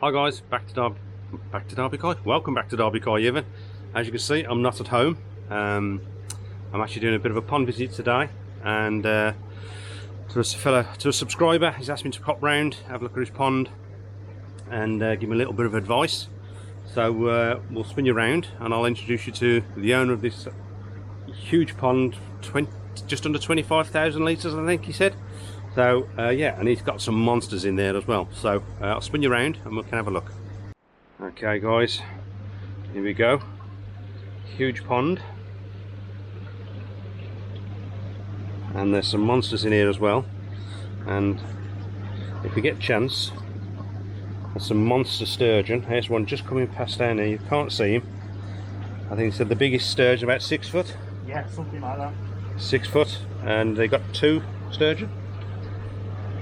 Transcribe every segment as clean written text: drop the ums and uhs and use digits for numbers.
Hi guys, back to Derby Kai. Welcome back to Derby Kai even. As you can see, I'm not at home. I'm actually doing a bit of a pond visit today, and to a subscriber, he's asked me to pop round, have a look at his pond, and give me a little bit of advice. So we'll spin you around, and I'll introduce you to the owner of this huge pond, just under 25,000 litres, I think he said. So yeah, and he's got some monsters in there as well. So I'll spin you around and we can have a look. Okay guys, here we go. Huge pond. And there's some monsters in here as well. And if we get a chance, there's some monster sturgeon. Here's one just coming past down here. You can't see him. I think he said the biggest sturgeon about 6 foot. Yeah, something like that. 6 foot, and they got 2 sturgeon.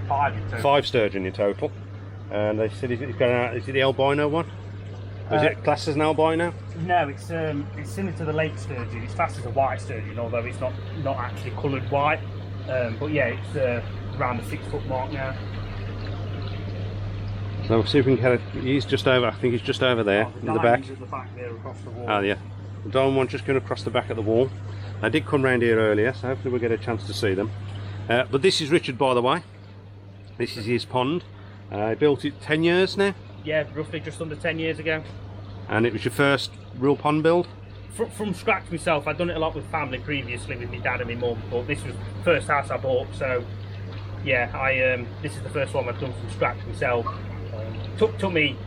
5 in total. 5 sturgeon in total. And they said he's got is it the albino one? Is it classed as an albino? No, it's similar to the lake sturgeon. It's classed as a white sturgeon, although it's not actually coloured white. But yeah, it's around the 6 foot mark now. So we'll see if we can get it. He's just over, I think he's just over there in the back. At the back there across the wall. Oh yeah. The diamond one just going across the back of the wall. I did come round here earlier, so hopefully we'll get a chance to see them. But this is Richard, by the way. This is his pond. I built it 10 years now. Yeah, roughly just under 10 years ago. And it was your first real pond build? From scratch myself. I'd done it a lot with family previously, with my dad and my mum, but this was the first house I bought, so yeah, this is the first one I've done from scratch myself. Took me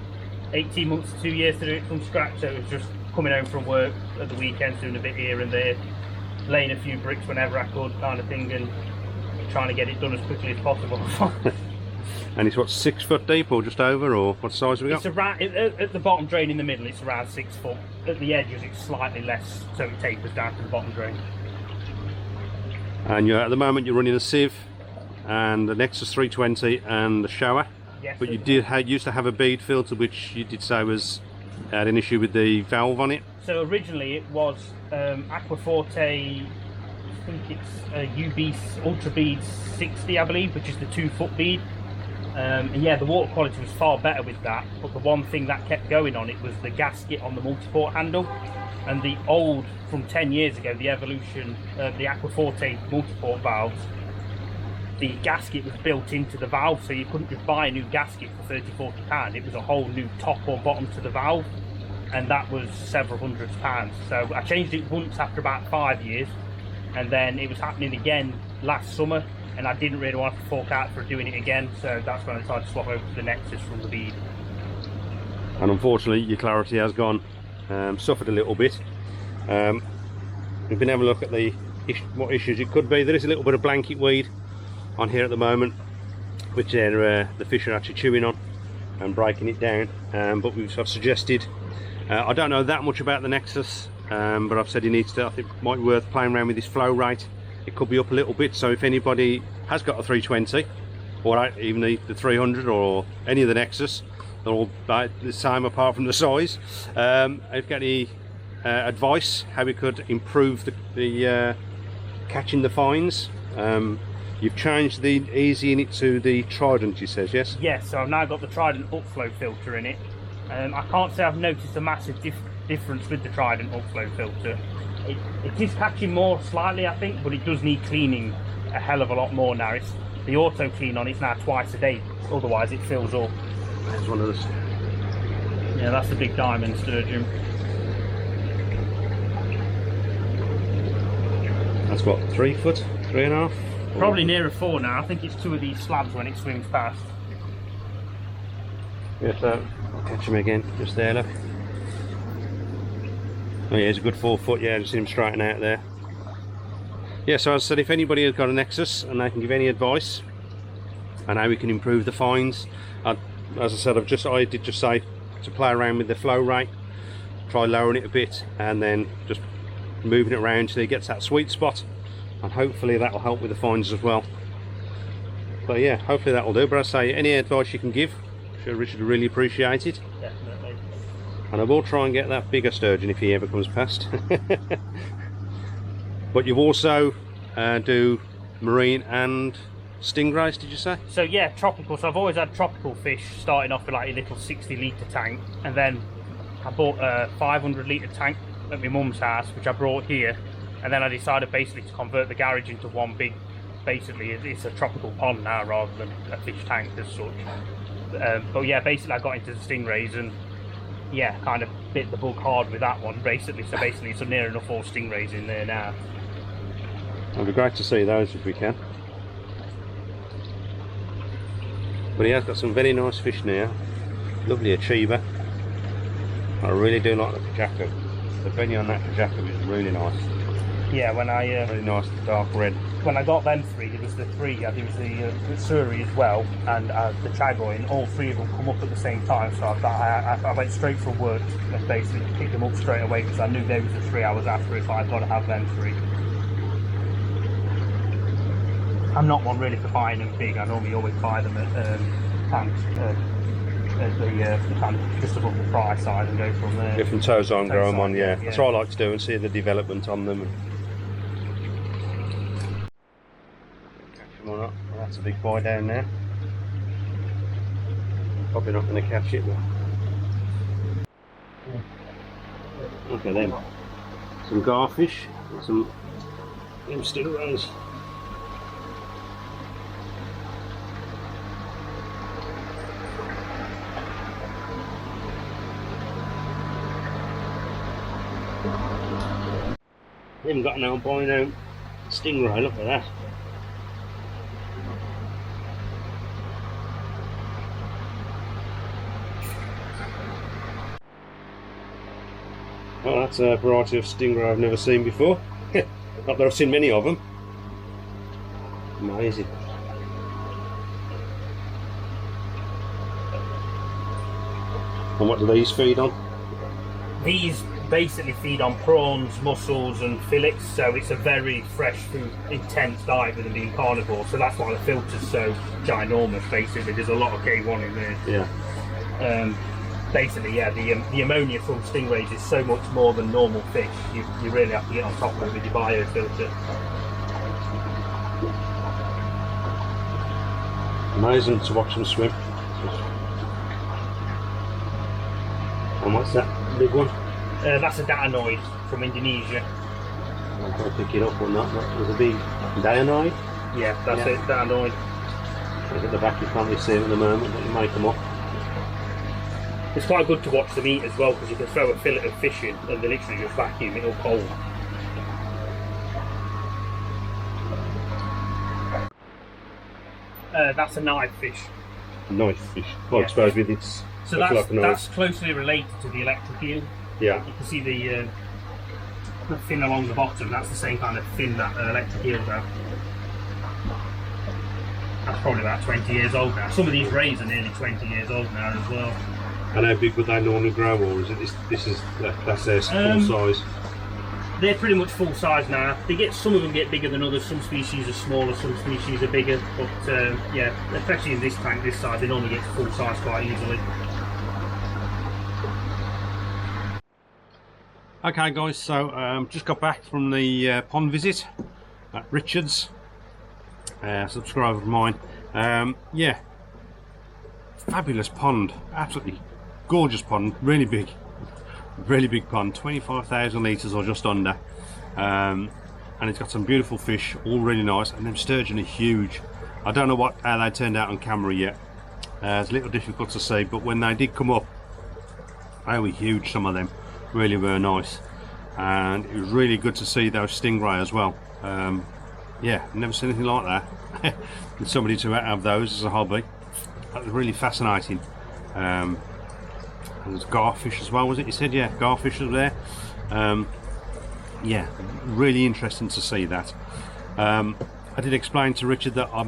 18 months to 2 years to do it from scratch, so it was just coming home from work at the weekends, doing a bit here and there, laying a few bricks whenever I could, kind of thing, and trying to get it done as quickly as possible. And it's what, 6 foot deep or just over, or what size have we got? It's around, at the bottom drain in the middle, it's around 6 foot. At the edges, it's slightly less, so it tapers down to the bottom drain. And at the moment you're running a sieve and the Nexus 320 and the shower. Yes, but you used to have a bead filter, which you did say had an issue with the valve on it. So originally it was Aquaforte, I think it's UB Ultra Bead 60, I believe, which is the 2 foot bead. And yeah, the water quality was far better with that, but the one thing that kept going on it was the gasket on the multi-port handle. And the old, from 10 years ago, the Evolution, the Aquaforte multi-port valves, the gasket was built into the valve, so you couldn't just buy a new gasket for £30–40. It was a whole new top or bottom to the valve, and that was several £100s. So I changed it once after about 5 years, and then it was happening again last summer, and I didn't really want to fork out for doing it again, so that's when I decided to swap over to the Nexus from the bead. And unfortunately your clarity has gone, suffered a little bit. We've been having a look at what issues it could be. There is a little bit of blanket weed on here at the moment, which the fish are actually chewing on and breaking it down. But I've suggested, I don't know that much about the Nexus, but I've said he needs to, I think it might be worth playing around with his flow rate. It could be up a little bit, so if anybody has got a 320 or even the 300 or any of the Nexus, they're all about the same apart from the size. If you've got any advice how we could improve the catching the fines. You've changed the easy in it to the Trident, he says, yes? Yes, so I've now got the Trident upflow filter in it. I can't say I've noticed a massive difference with the Trident upflow filter. It is catching more slightly, I think, but it does need cleaning a hell of a lot more now. The auto clean on it's now twice a day, otherwise it fills up. That's one of those. Yeah, that's the big diamond sturgeon. That's what, 3 foot, 3.5? Probably nearer 4 now. I think it's 2 of these slabs when it swims past. Yeah, so I'll catch him again, just there, look. Oh yeah, he's a good 4 foot, yeah, just see him straighten out there. Yeah, so as I said, if anybody has got a Nexus and they can give any advice on how we can improve the fines, as I said, I did just say to play around with the flow rate, try lowering it a bit, and then just moving it around till it gets that sweet spot, and hopefully that will help with the fines as well. But yeah, hopefully that will do. But I say, any advice you can give, I'm sure Richard would really appreciate it. Definitely. And I will try and get that bigger sturgeon if he ever comes past. But you also do marine and stingrays, did you say? So yeah, tropical. So I've always had tropical fish, starting off with like a little 60-litre tank, and then I bought a 500-litre tank at my mum's house, which I brought here, and then I decided basically to convert the garage into one big, basically it's a tropical pond now rather than a fish tank as such. But yeah, basically I got into the stingrays and yeah, kind of bit the bug hard with that one basically. So basically it's near enough all stingrays in there now. It'd be great to see those if we can. But he has got some very nice fish now. Lovely achiever. I really do like the Pajaco. The belly on that Pajaco is really nice. Yeah, when I really nice dark red. When I got them three, there was the three. There was the Suri as well, and the Chagoy, and all three of them come up at the same time. So I went straight from work and basically picked them up straight away because I knew they was the 3 hours after it. So I've got to have them three. I'm not one really for buying them big. I normally always buy them at tanks, at the kind of just above the fry side and go from there. Different toes on, grow them on, yeah. That's what I like to do and see the development on them. Catch them or not? Well, that's a big boy down there. Probably not going to catch it, but look at them. Some garfish and some stingrays. I haven't got an albino stingray, look at that. Well, that's a variety of stingray I've never seen before. Not that I've seen many of them. Amazing. And what do these feed on? These basically feed on prawns, mussels and fillets, so it's a very fresh food intense diet with them being carnivore, so that's why the filter's so ginormous. Basically there's a lot of K1 in there. Yeah. Basically, yeah, the ammonia from stingrays is so much more than normal fish. You really have to get on top of it with your biofilter. Amazing to watch them swim. And what's that big one? That's a Datanoid from Indonesia. I'm going to pick it up or not. That was a big Datanoid. Yeah, that's it, Datanoid. Look at the back, you can't really see them at the moment, but you make them up. It's quite good to watch them eat as well because you can throw a fillet of fish in and they literally just vacuum it all cold. That's a knife fish. Knife fish. Well, I suppose with its. So that's closely related to the electric eel. Yeah. You can see the fin along the bottom. That's the same kind of fin that electric eels have. That's probably about 20 years old now. Some of these rays are nearly 20 years old now as well. And how big would they normally grow, or is it that's their full size? They're pretty much full size now. Some of them get bigger than others. Some species are smaller, some species are bigger. But yeah, especially in this tank, this size, they normally get to full size quite easily. Okay guys, so just got back from the pond visit at Richard's, subscriber of mine. Yeah, fabulous pond, absolutely gorgeous pond, really big pond, 25,000 litres or just under, and it's got some beautiful fish, all really nice, and them sturgeon are huge. I don't know how they turned out on camera yet. It's a little difficult to see, but when they did come up, they were huge. Some of them really were nice, and it was really good to see those stingray as well. Yeah, never seen anything like that. And somebody to have those as a hobby, that was really fascinating. And there's garfish as well, was it? You said, yeah, garfish was there. Yeah, really interesting to see that. I did explain to Richard that I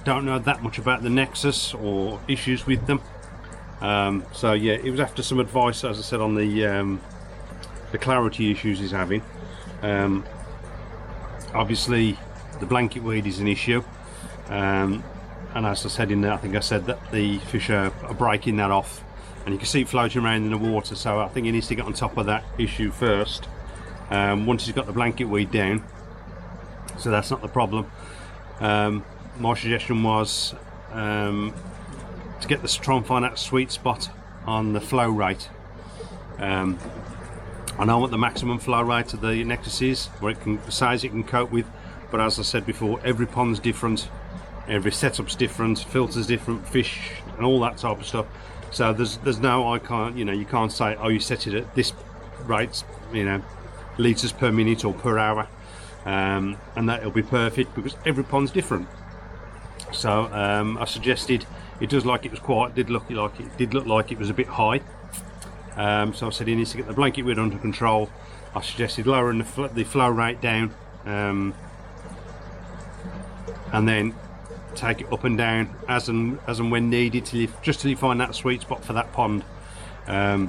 don't know that much about the Nexus or issues with them. So yeah, it was after some advice, as I said, on the clarity issues he's having. Obviously the blanket weed is an issue, and as I said in there, I think I said that the fish are breaking that off, and you can see it floating around in the water, so I think he needs to get on top of that issue first, once he's got the blanket weed down, so that's not the problem. my suggestion was to try and find that sweet spot on the flow rate. I know what the maximum flow rate of the Nexus is, what it can size it can cope with, but as I said before, every pond's different, every setup's different, filters different, fish and all that type of stuff. So there's no, I can't, you know, you can't say, oh, you set it at this rate, you know, litres per minute or per hour, and that it'll be perfect, because every pond's different. So I suggested, it does like it was quite, did look like it was a bit high. So I said he needs to get the blanket width under control. I suggested lowering the flow rate down, and then take it up and down as and when needed, just till you find that sweet spot for that pond. I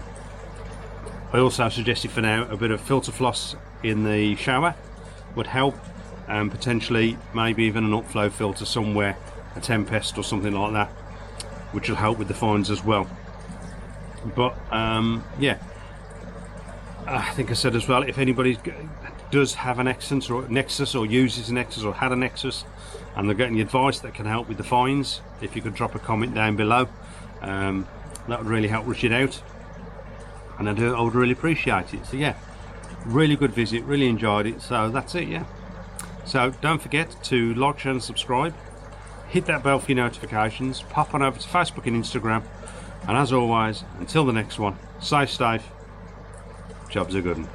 also suggested for now a bit of filter floss in the shower would help, and potentially maybe even an upflow filter somewhere, a Tempest or something like that, which will help with the fines as well. But yeah, I think I said as well, if anybody does have a Nexus or uses a Nexus or had a Nexus and they're getting advice that can help with the fines, if you could drop a comment down below, that would really help Richard out, and I would really appreciate it. So yeah, really good visit, really enjoyed it. So that's it, yeah. So don't forget to like, share and subscribe, hit that bell for your notifications, pop on over to Facebook and Instagram, and as always, until the next one, stay safe, jobs are good.